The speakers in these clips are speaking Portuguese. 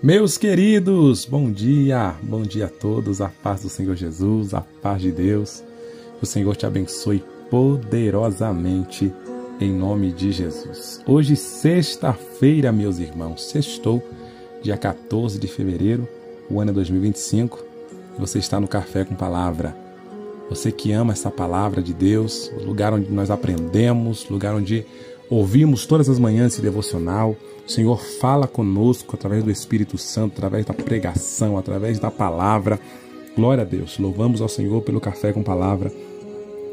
Meus queridos, bom dia a todos, a paz do Senhor Jesus, a paz de Deus, que o Senhor te abençoe poderosamente em nome de Jesus. Hoje, sexta-feira, meus irmãos, sextou, dia 14 de fevereiro, o ano é 2025, e você está no Café com Palavra. Você que ama essa palavra de Deus, o lugar onde nós aprendemos, o lugar onde ouvimos todas as manhãs esse devocional. O Senhor fala conosco através do Espírito Santo, através da pregação, através da palavra. Glória a Deus. Louvamos ao Senhor pelo Café com Palavra,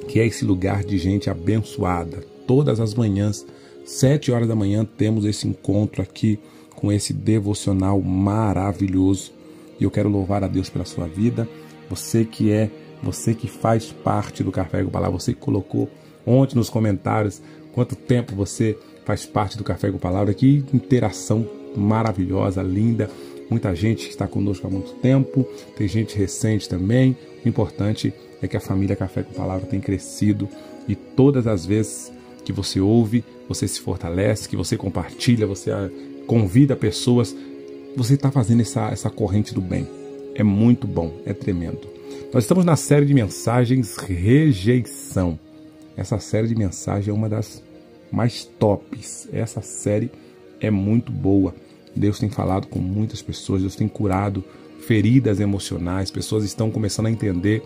que é esse lugar de gente abençoada. Todas as manhãs, 7 horas da manhã, temos esse encontro aqui com esse devocional maravilhoso. E eu quero louvar a Deus pela sua vida. Você que faz parte do Café com Palavra, você que colocou ontem nos comentários quanto tempo você faz parte do Café com Palavra. Que interação maravilhosa, linda. Muita gente que está conosco há muito tempo, tem gente recente também. O importante é que a família Café com Palavra tem crescido e todas as vezes que você ouve, você se fortalece, que você compartilha, você convida pessoas, você está fazendo essa corrente do bem. É muito bom, é tremendo. Nós estamos na série de mensagens Rejeição. Essa série de mensagens é uma das mais tops. Essa série é muito boa. Deus tem falado com muitas pessoas, Deus tem curado feridas emocionais. Pessoas estão começando a entender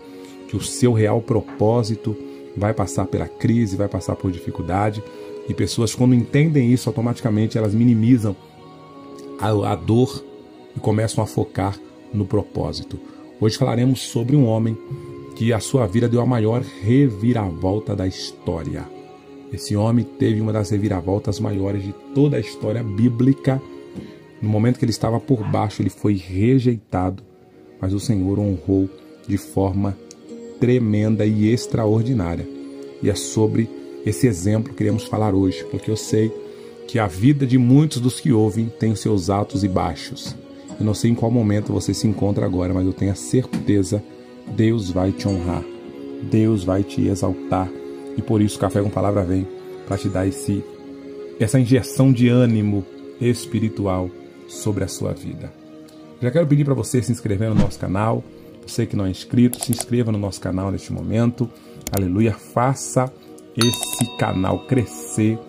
que o seu real propósito vai passar pela crise, vai passar por dificuldade. E pessoas, quando entendem isso, automaticamente elas minimizam a dor e começam a focar no propósito. Hoje falaremos sobre um homem que a sua vida deu a maior reviravolta da história. Esse homem teve uma das reviravoltas maiores de toda a história bíblica. No momento que ele estava por baixo, ele foi rejeitado, mas o Senhor o honrou de forma tremenda e extraordinária. E é sobre esse exemplo que queremos falar hoje, porque eu sei que a vida de muitos dos que ouvem tem os seus altos e baixos. Eu não sei em qual momento você se encontra agora, mas eu tenho a certeza, Deus vai te honrar, Deus vai te exaltar. E por isso o Café com Palavra vem para te dar essa injeção de ânimo espiritual sobre a sua vida. Já quero pedir para você se inscrever no nosso canal. Você que não é inscrito, se inscreva no nosso canal neste momento. Aleluia, faça esse canal crescer.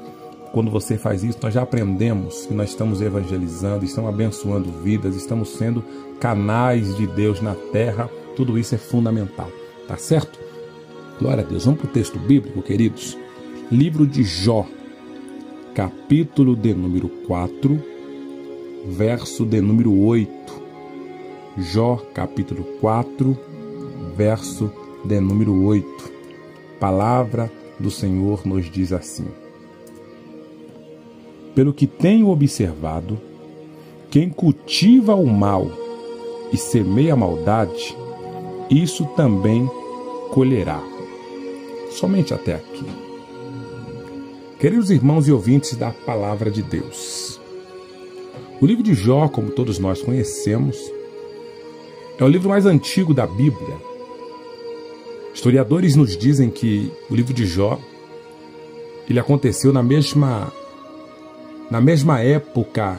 Quando você faz isso, nós já aprendemos que nós estamos evangelizando, estamos abençoando vidas, estamos sendo canais de Deus na terra. Tudo isso é fundamental, tá certo? Glória a Deus. Vamos para o texto bíblico, queridos. Livro de Jó, capítulo de número 4, verso de número 8. Jó, capítulo 4, verso de número 8. Palavra do Senhor nos diz assim: pelo que tenho observado, quem cultiva o mal e semeia a maldade, isso também colherá. Somente até aqui. Queridos irmãos e ouvintes da Palavra de Deus, o livro de Jó, como todos nós conhecemos, é o livro mais antigo da Bíblia. Historiadores nos dizem que o livro de Jó ele aconteceu na mesma época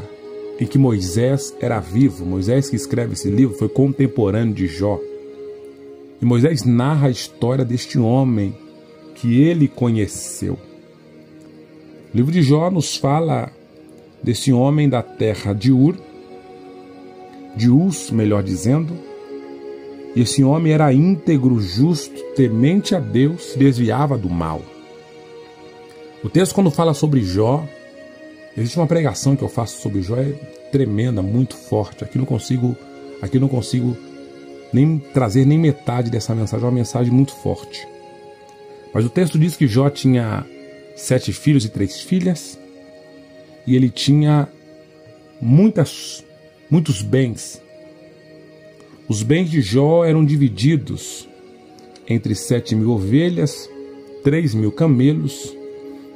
em que Moisés era vivo. Moisés, que escreve esse livro, foi contemporâneo de Jó. E Moisés narra a história deste homem que ele conheceu. O livro de Jó nos fala desse homem da terra de Ur, de Uz, melhor dizendo. E esse homem era íntegro, justo, temente a Deus, se desviava do mal. O texto, quando fala sobre Jó, existe uma pregação que eu faço sobre Jó, é tremenda, muito forte. Aqui não consigo nem trazer nem metade dessa mensagem, é uma mensagem muito forte. Mas o texto diz que Jó tinha 7 filhos e 3 filhas, e ele tinha muitos bens. Os bens de Jó eram divididos entre 7.000 ovelhas, 3.000 camelos,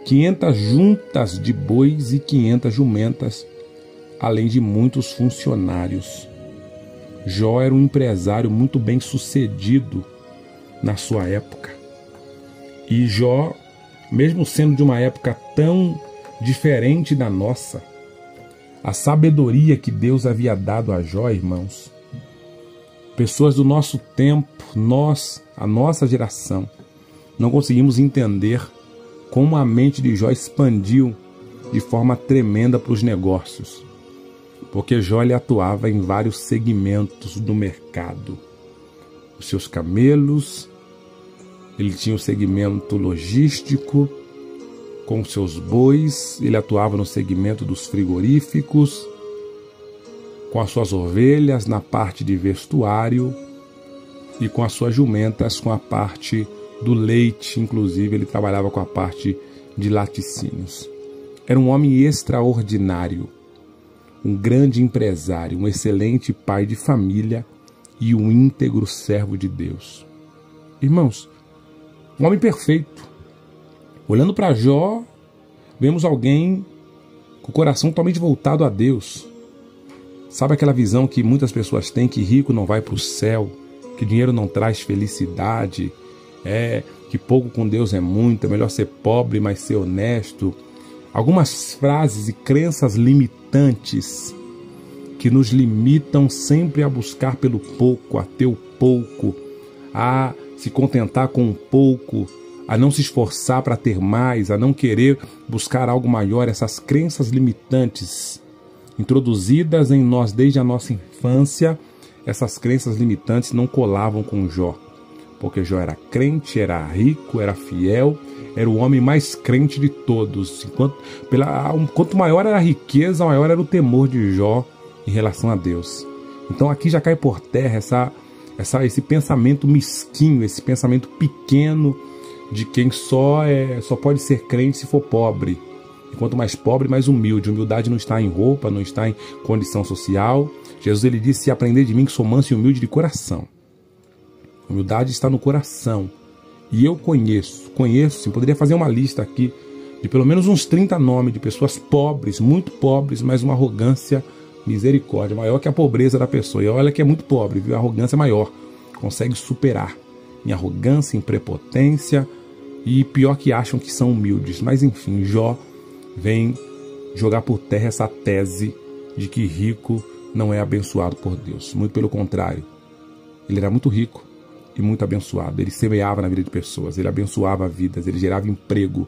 500 juntas de bois e 500 jumentas, além de muitos funcionários. Jó era um empresário muito bem sucedido na sua época. E Jó, mesmo sendo de uma época tão diferente da nossa, a sabedoria que Deus havia dado a Jó, irmãos. Pessoas do nosso tempo, a nossa geração, não conseguimos entender como a mente de Jó expandiu de forma tremenda para os negócios. Porque Jó ele atuava em vários segmentos do mercado. Os seus camelos, ele tinha o segmento logístico, com os seus bois, ele atuava no segmento dos frigoríficos, com as suas ovelhas na parte de vestuário e com as suas jumentas com a parte do leite, inclusive ele trabalhava com a parte de laticínios. Era um homem extraordinário, um grande empresário, um excelente pai de família e um íntegro servo de Deus. Irmãos, um homem perfeito. Olhando para Jó, vemos alguém com o coração totalmente voltado a Deus. Sabe aquela visão que muitas pessoas têm, que rico não vai para o céu, que dinheiro não traz felicidade, que pouco com Deus é muito, é melhor ser pobre, mas ser honesto. Algumas frases e crenças limitantes que nos limitam sempre a buscar pelo pouco, a ter o pouco, a se contentar com um pouco, a não se esforçar para ter mais, a não querer buscar algo maior. Essas crenças limitantes introduzidas em nós desde a nossa infância, essas crenças limitantes não colavam com Jó, porque Jó era crente, era rico, era fiel, era o homem mais crente de todos. Quanto maior era a riqueza, maior era o temor de Jó em relação a Deus. Então aqui já cai por terra esse pensamento mesquinho, esse pensamento pequeno de quem só pode ser crente se for pobre. E quanto mais pobre, mais humilde. Humildade não está em roupa, não está em condição social. Jesus ele disse: aprendei de mim que sou manso e humilde de coração. Humildade está no coração. E eu conheço sim, poderia fazer uma lista aqui de pelo menos uns 30 nomes de pessoas pobres, muito pobres, mas uma arrogância, misericórdia, maior que a pobreza da pessoa. E olha que é muito pobre, viu? A arrogância é maior, consegue superar em arrogância, em prepotência, e pior que acham que são humildes. Mas enfim, Jó vem jogar por terra essa tese de que rico não é abençoado por Deus. Muito pelo contrário, ele era muito rico e muito abençoado. Ele semeava na vida de pessoas, ele abençoava vidas, ele gerava emprego,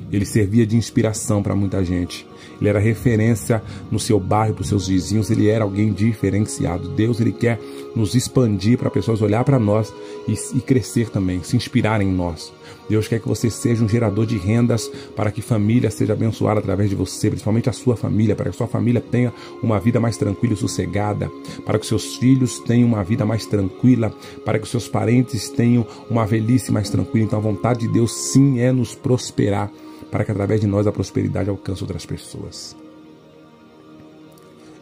ele servia de inspiração para muita gente. Ele era referência no seu bairro, para os seus vizinhos, ele era alguém diferenciado. Deus ele quer nos expandir para pessoas olhar para nós e crescer também, se inspirarem em nós. Deus quer que você seja um gerador de rendas para que família seja abençoada através de você, principalmente a sua família, para que a sua família tenha uma vida mais tranquila e sossegada, para que os seus filhos tenham uma vida mais tranquila, para que os seus parentes tenham uma velhice mais tranquila. Então a vontade de Deus sim é nos prosperar, para que através de nós a prosperidade alcance outras pessoas.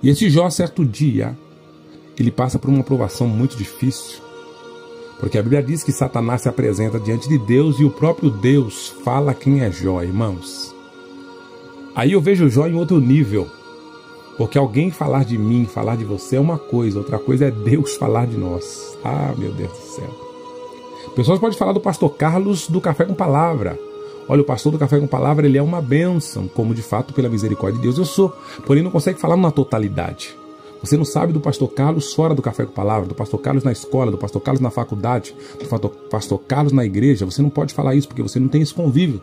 E esse Jó, certo dia, ele passa por uma provação muito difícil, porque a Bíblia diz que Satanás se apresenta diante de Deus e o próprio Deus fala quem é Jó, irmãos. Aí eu vejo Jó em outro nível, porque alguém falar de mim, falar de você é uma coisa, outra coisa é Deus falar de nós. Ah, meu Deus do céu. Pessoas podem falar do pastor Carlos do Café com Palavra. Olha, o pastor do Café com Palavra, ele é uma bênção, como de fato, pela misericórdia de Deus, eu sou. Porém, não consegue falar na totalidade. Você não sabe do pastor Carlos fora do Café com Palavra, do pastor Carlos na escola, do pastor Carlos na faculdade, do pastor Carlos na igreja. Você não pode falar isso, porque você não tem esse convívio.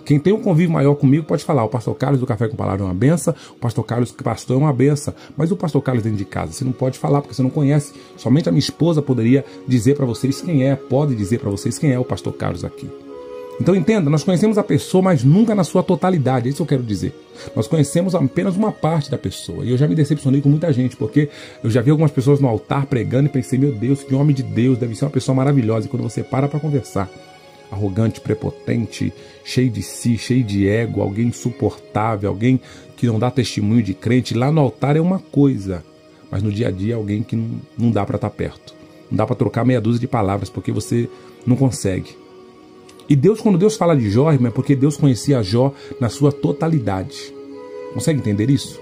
Quem tem um convívio maior comigo pode falar: o pastor Carlos do Café com Palavra é uma benção, o pastor Carlos pastor é uma benção. Mas o pastor Carlos dentro de casa, você não pode falar, porque você não conhece. Somente a minha esposa poderia dizer para vocês quem é, pode dizer para vocês quem é o pastor Carlos aqui. Então entenda, nós conhecemos a pessoa, mas nunca na sua totalidade, é isso que eu quero dizer. Nós conhecemos apenas uma parte da pessoa. E eu já me decepcionei com muita gente, porque eu já vi algumas pessoas no altar pregando e pensei: meu Deus, que homem de Deus, deve ser uma pessoa maravilhosa. E quando você para conversar, arrogante, prepotente, cheio de si, cheio de ego, alguém insuportável, alguém que não dá testemunho de crente, lá no altar é uma coisa, mas no dia a dia é alguém que não dá para estar perto. Não dá para trocar meia dúzia de palavras, porque você não consegue. E Deus, quando Deus fala de Jó, irmão, é porque Deus conhecia Jó na sua totalidade. Consegue entender isso?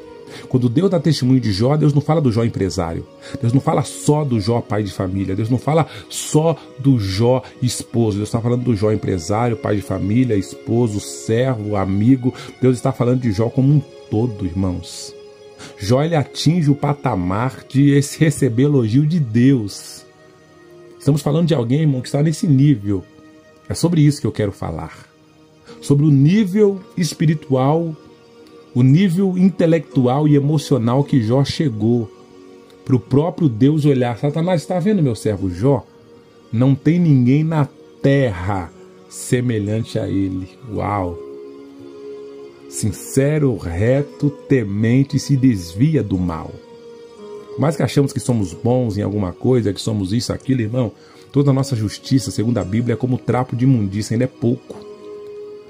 Quando Deus dá testemunho de Jó, Deus não fala do Jó empresário. Deus não fala só do Jó pai de família. Deus não fala só do Jó esposo. Deus está falando do Jó empresário, pai de família, esposo, servo, amigo. Deus está falando de Jó como um todo, irmãos. Jó, ele atinge o patamar de receber elogio de Deus. Estamos falando de alguém, irmão, que está nesse nível. É sobre isso que eu quero falar. Sobre o nível espiritual, o nível intelectual e emocional que Jó chegou. Para o próprio Deus olhar. Satanás, está vendo meu servo Jó? Não tem ninguém na terra semelhante a ele. Uau! Sincero, reto, temente e se desvia do mal. Mais que achamos que somos bons em alguma coisa, que somos isso, aquilo, irmão, toda a nossa justiça, segundo a Bíblia, é como trapo de imundícia, ainda é pouco.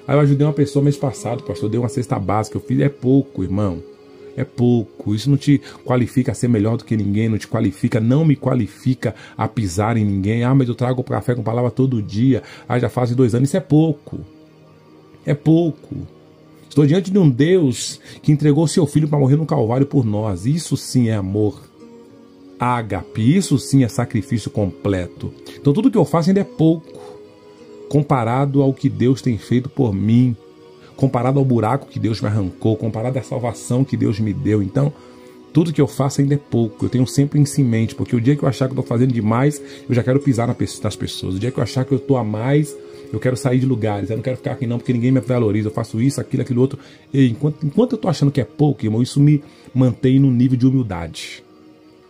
Aí eu ajudei uma pessoa mês passado, pastor, dei uma cesta básica, eu fiz, é pouco, irmão. É pouco, isso não te qualifica a ser melhor do que ninguém, não te qualifica, não me qualifica a pisar em ninguém. Ah, mas eu trago café com palavra todo dia, já fazem 2 anos, isso é pouco. É pouco. Estou diante de um Deus que entregou seu Filho para morrer no Calvário por nós. Isso sim é amor. Ágape, isso sim é sacrifício completo. Então tudo que eu faço ainda é pouco, comparado ao que Deus tem feito por mim, comparado ao buraco que Deus me arrancou, comparado à salvação que Deus me deu. Então, tudo que eu faço ainda é pouco. Eu tenho sempre isso em mente, porque o dia que eu achar que eu estou fazendo demais, eu já quero pisar nas pessoas. O dia que eu achar que eu estou a mais, eu quero sair de lugares. Eu não quero ficar aqui não, porque ninguém me valoriza. Eu faço isso, aquilo outro. E enquanto eu estou achando que é pouco, irmão, isso me mantém num nível de humildade.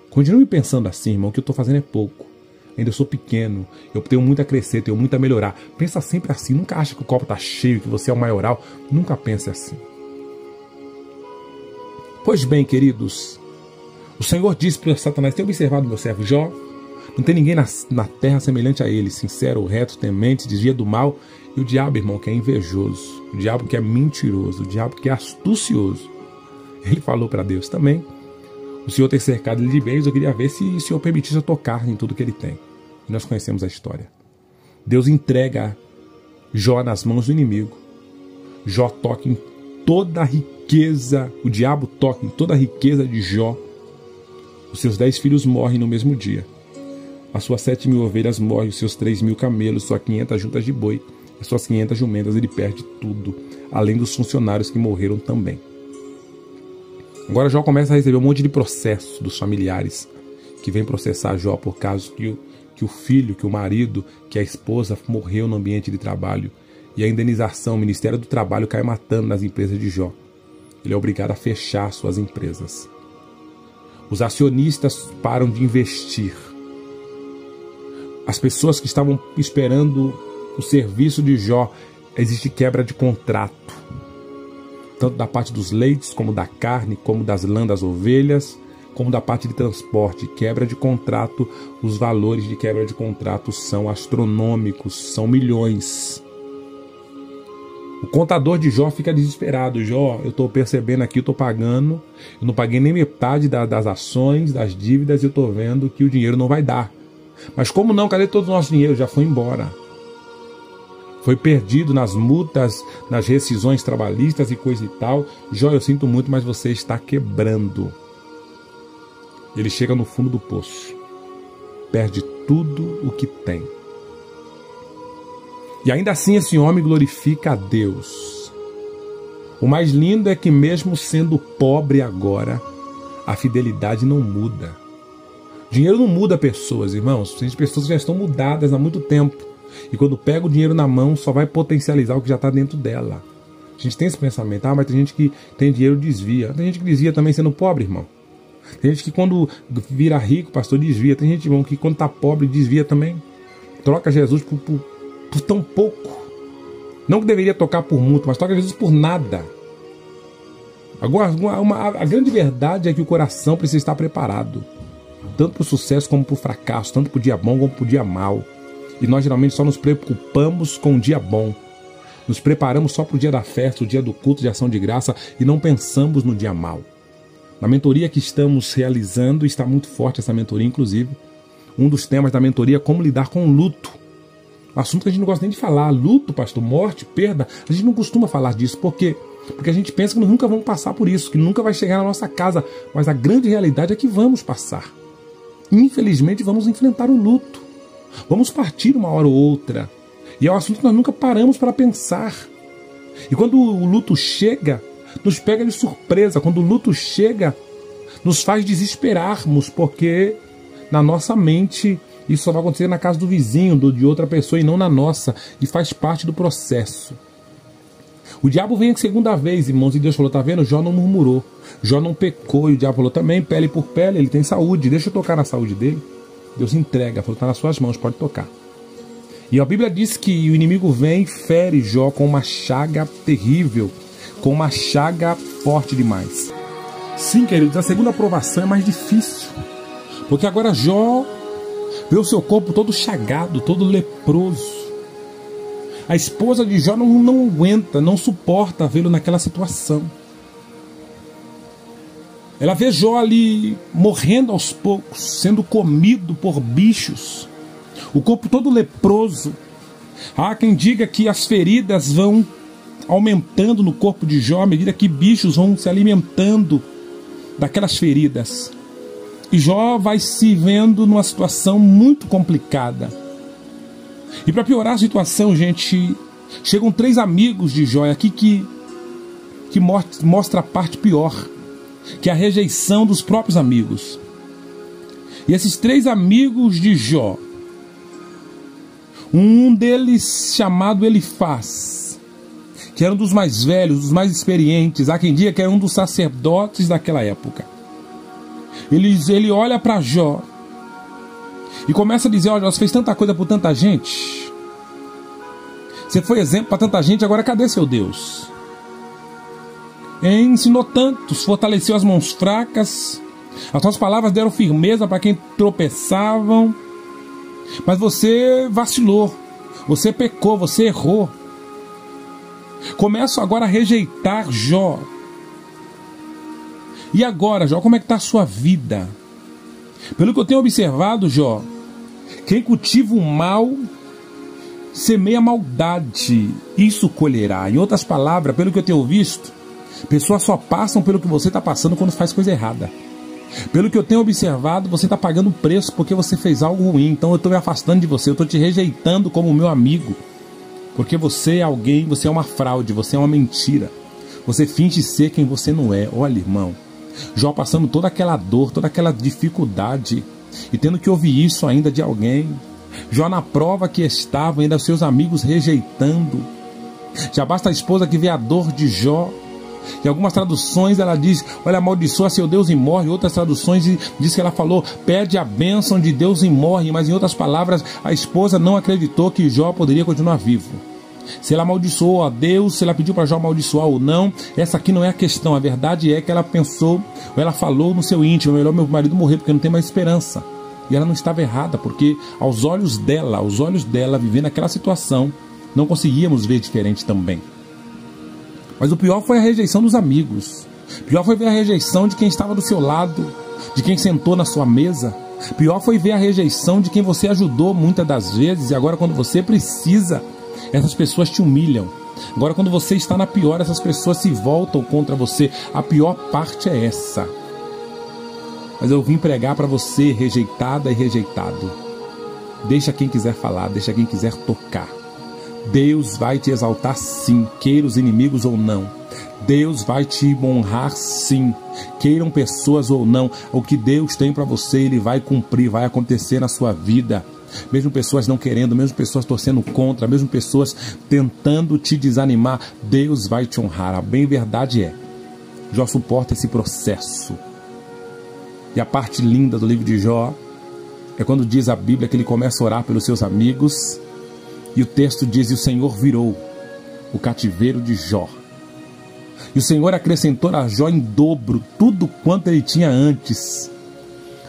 Continue pensando assim, irmão, que eu estou fazendo é pouco. Ainda eu sou pequeno, eu tenho muito a crescer, tenho muito a melhorar. Pensa sempre assim, nunca acha que o copo está cheio, que você é o maioral. Nunca pense assim. Pois bem, queridos, o Senhor disse para Satanás, tem observado meu servo Jó? Não tem ninguém na terra semelhante a ele, sincero, reto, temente, desvia do mal. E o diabo, irmão, que é invejoso, o diabo que é mentiroso, o diabo que é astucioso. Ele falou para Deus também, o Senhor tem cercado ele de bens, eu queria ver se o Senhor permitisse eu tocar em tudo que ele tem. E nós conhecemos a história. Deus entrega Jó nas mãos do inimigo. Jó toca em toda a riqueza, o diabo toca em toda a riqueza de Jó. Os seus 10 filhos morrem no mesmo dia. As suas 7.000 ovelhas morrem, os seus 3.000 camelos, suas 500 juntas de boi, as suas 500 jumentas, ele perde tudo, além dos funcionários que morreram também. Agora Jó começa a receber um monte de processos dos familiares que vêm processar Jó por causa que o filho, que o marido, que a esposa morreu no ambiente de trabalho. E a indenização, o Ministério do Trabalho cai matando nas empresas de Jó. Ele é obrigado a fechar suas empresas. Os acionistas param de investir. As pessoas que estavam esperando o serviço de Jó, existe quebra de contrato. Tanto da parte dos leites, como da carne, como das lãs das ovelhas, como da parte de transporte, quebra de contrato. Os valores de quebra de contrato são astronômicos, são milhões. O contador de Jó fica desesperado. Jó, eu estou percebendo aqui, eu estou pagando, eu não paguei nem metade das ações, das dívidas, e eu estou vendo que o dinheiro não vai dar. Mas como não? Cadê todo o nosso dinheiro? Já foi embora. Foi perdido nas multas, nas rescisões trabalhistas e coisa e tal. Jó, eu sinto muito, mas você está quebrando. Ele chega no fundo do poço. Perde tudo o que tem. E ainda assim esse homem glorifica a Deus. O mais lindo é que mesmo sendo pobre agora, a fidelidade não muda. Dinheiro não muda pessoas, irmãos. Tem pessoas que já estão mudadas há muito tempo. E quando pega o dinheiro na mão, só vai potencializar o que já está dentro dela. A gente tem esse pensamento, mas tem gente que tem dinheiro e desvia. Tem gente que desvia também sendo pobre, irmão. Tem gente que quando vira rico, pastor, desvia. Tem gente, irmão, que quando está pobre, desvia também. Troca Jesus por tão pouco. Não que deveria tocar por muito, mas troca Jesus por nada. Agora, a grande verdade é que o coração precisa estar preparado. Tanto para o sucesso como para o fracasso. Tanto para o dia bom como para o dia mau. E nós geralmente só nos preocupamos com o dia bom. Nos preparamos só para o dia da festa, o dia do culto de ação de graça e não pensamos no dia mau. Na mentoria que estamos realizando, está muito forte essa mentoria, inclusive. Um dos temas da mentoria é como lidar com o luto. Um assunto que a gente não gosta nem de falar. Luto, pastor, morte, perda. A gente não costuma falar disso. Por quê? Porque a gente pensa que nunca vamos passar por isso, que nunca vai chegar na nossa casa. Mas a grande realidade é que vamos passar. Infelizmente, vamos enfrentar o luto. Vamos partir uma hora ou outra. E é um assunto que nós nunca paramos para pensar. E quando o luto chega, nos pega de surpresa. Quando o luto chega, nos faz desesperarmos, porque na nossa mente isso só vai acontecer na casa do vizinho, de outra pessoa, e não na nossa, e faz parte do processo. O diabo vem a segunda vez, irmãos, e Deus falou, tá vendo? Jó não murmurou, Jó não pecou, e o diabo falou também, pele por pele, ele tem saúde, deixa eu tocar na saúde dele. Deus entrega, falou, tá nas suas mãos, pode tocar. E a Bíblia diz que o inimigo vem e fere Jó com uma chaga terrível, com uma chaga forte demais. Sim, queridos, a segunda provação é mais difícil, porque agora Jó vê o seu corpo todo chagado, todo leproso. A esposa de Jó não aguenta, não suporta vê-lo naquela situação. Ela vê Jó ali morrendo aos poucos, sendo comido por bichos, o corpo todo leproso. Há quem diga que as feridas vão aumentando no corpo de Jó à medida que bichos vão se alimentando daquelas feridas. E Jó vai se vendo numa situação muito complicada. E para piorar a situação, gente, chegam 3 amigos de Jó aqui que mostra a parte pior, que é a rejeição dos próprios amigos. E esses 3 amigos de Jó, um deles chamado Elifaz, que era um dos mais velhos, dos mais experientes, há quem diga que era um dos sacerdotes daquela época. Ele olha para Jó e começa a dizer, olha, você fez tanta coisa por tanta gente, você foi exemplo para tanta gente, agora cadê seu Deus? Ensinou tantos, fortaleceu as mãos fracas, as suas palavras deram firmeza para quem tropeçavam, mas você vacilou, você pecou, você errou. Começo agora a rejeitar Jó. E agora, Jó, como é que está a sua vida? Pelo que eu tenho observado, Jó, quem cultiva o mal, semeia maldade, isso colherá. Em outras palavras, pelo que eu tenho visto, pessoas só passam pelo que você está passando quando faz coisa errada. Pelo que eu tenho observado, você está pagando preço porque você fez algo ruim. Então eu estou me afastando de você, eu estou te rejeitando como meu amigo, porque você é alguém, você é uma fraude, você é uma mentira, você finge ser quem você não é. Olha, irmão, Jó passando toda aquela dor, toda aquela dificuldade, e tendo que ouvir isso ainda de alguém. Jó na prova que estava, ainda seus amigos rejeitando. Já basta a esposa que vê a dor de Jó. Em algumas traduções ela diz, olha, amaldiçoa seu Deus e morre. Outras traduções diz que ela falou, pede a bênção de Deus e morre. Mas em outras palavras, a esposa não acreditou que Jó poderia continuar vivo. Se ela amaldiçoou a Deus, se ela pediu para Jó amaldiçoar ou não, essa aqui não é a questão. A verdade é que ela pensou, ou ela falou no seu íntimo, melhor meu marido morrer porque não tem mais esperança. E ela não estava errada, porque aos olhos dela, vivendo aquela situação, não conseguíamos ver diferente também. Mas o pior foi a rejeição dos amigos. Pior foi ver a rejeição de quem estava do seu lado, de quem sentou na sua mesa. Pior foi ver a rejeição de quem você ajudou muitas das vezes, e agora quando você precisa, essas pessoas te humilham. Agora quando você está na pior, essas pessoas se voltam contra você. A pior parte é essa. Mas eu vim pregar para você, rejeitada e rejeitado. Deixa quem quiser falar, deixa quem quiser tocar. Deus vai te exaltar sim, queira os inimigos ou não. Deus vai te honrar sim, queiram pessoas ou não. O que Deus tem para você, Ele vai cumprir, vai acontecer na sua vida. Mesmo pessoas não querendo, mesmo pessoas torcendo contra, mesmo pessoas tentando te desanimar, Deus vai te honrar. A bem verdade é, Jó suporta esse processo. E a parte linda do livro de Jó é quando diz a Bíblia que ele começa a orar pelos seus amigos. E o texto diz, e o Senhor virou o cativeiro de Jó. E o Senhor acrescentou a Jó em dobro tudo quanto ele tinha antes.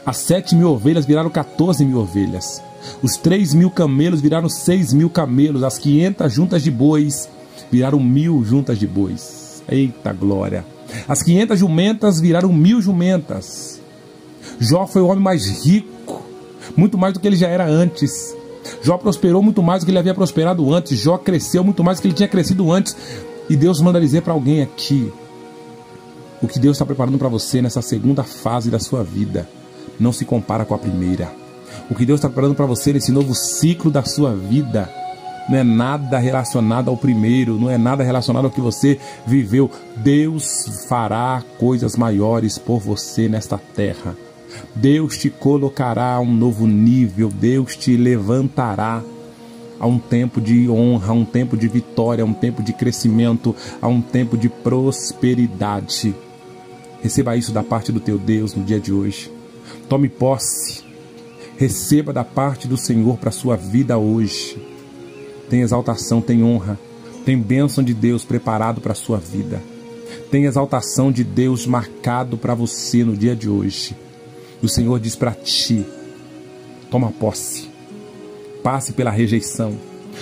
As 7.000 ovelhas viraram 14.000 ovelhas. Os 3.000 camelos viraram 6.000 camelos. As 500 juntas de bois viraram 1.000 juntas de bois. Eita glória! As 500 jumentas viraram 1.000 jumentas. Jó foi o homem mais rico, muito mais do que ele já era antes. Jó prosperou muito mais do que ele havia prosperado antes. Jó cresceu muito mais do que ele tinha crescido antes. E Deus manda dizer para alguém aqui, o que Deus está preparando para você nessa segunda fase da sua vida não se compara com a primeira. O que Deus está preparando para você nesse novo ciclo da sua vida não é nada relacionado ao primeiro, não é nada relacionado ao que você viveu. Deus fará coisas maiores por você nesta terra. Deus te colocará a um novo nível, Deus te levantará a um tempo de honra, a um tempo de vitória, a um tempo de crescimento, a um tempo de prosperidade. Receba isso da parte do teu Deus no dia de hoje. Tome posse. Receba da parte do Senhor para a sua vida hoje. Tem exaltação, tem honra, tem bênção de Deus preparado para a sua vida. Tem exaltação de Deus marcado para você no dia de hoje. E o Senhor diz para ti, toma posse. Passe pela rejeição.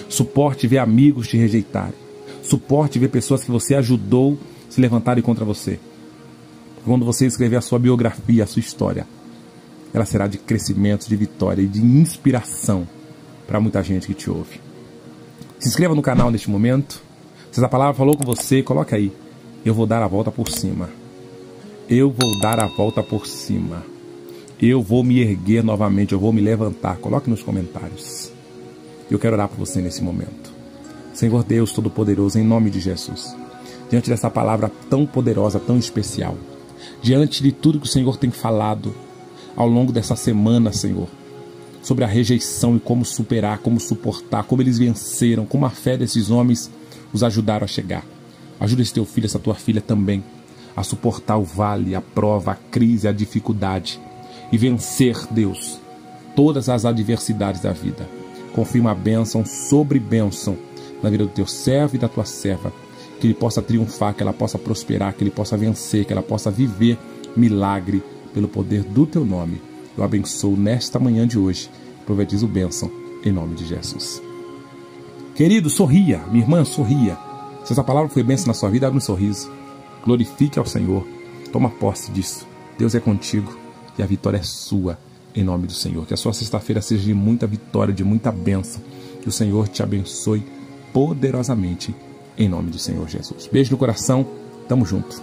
Suporte ver amigos te rejeitarem. Suporte ver pessoas que você ajudou se levantarem contra você. Quando você escrever a sua biografia, a sua história, ela será de crescimento, de vitória e de inspiração para muita gente que te ouve. Se inscreva no canal neste momento. Se essa palavra falou com você, coloca aí. Eu vou dar a volta por cima. Eu vou dar a volta por cima. Eu vou me erguer novamente, eu vou me levantar. Coloque nos comentários. Eu quero orar por você nesse momento. Senhor Deus Todo-Poderoso, em nome de Jesus, diante dessa palavra tão poderosa, tão especial, diante de tudo que o Senhor tem falado ao longo dessa semana, Senhor, sobre a rejeição e como superar, como suportar, como eles venceram, como a fé desses homens os ajudaram a chegar. Ajuda esse teu filho, essa tua filha também, a suportar o vale, a prova, a crise, a dificuldade e vencer, Deus, todas as adversidades da vida. Confirma a bênção sobre bênção na vida do teu servo e da tua serva, que ele possa triunfar, que ela possa prosperar, que ele possa vencer, que ela possa viver milagre pelo poder do teu nome. Eu abençoo nesta manhã de hoje, profetizo bênção em nome de Jesus. Querido, sorria, minha irmã, sorria. Se essa palavra foi bênção na sua vida, abre um sorriso. Glorifique ao Senhor, toma posse disso. Deus é contigo e a vitória é sua, em nome do Senhor. Que a sua sexta-feira seja de muita vitória, de muita bênção. Que o Senhor te abençoe poderosamente, em nome do Senhor Jesus. Beijo no coração, tamo junto.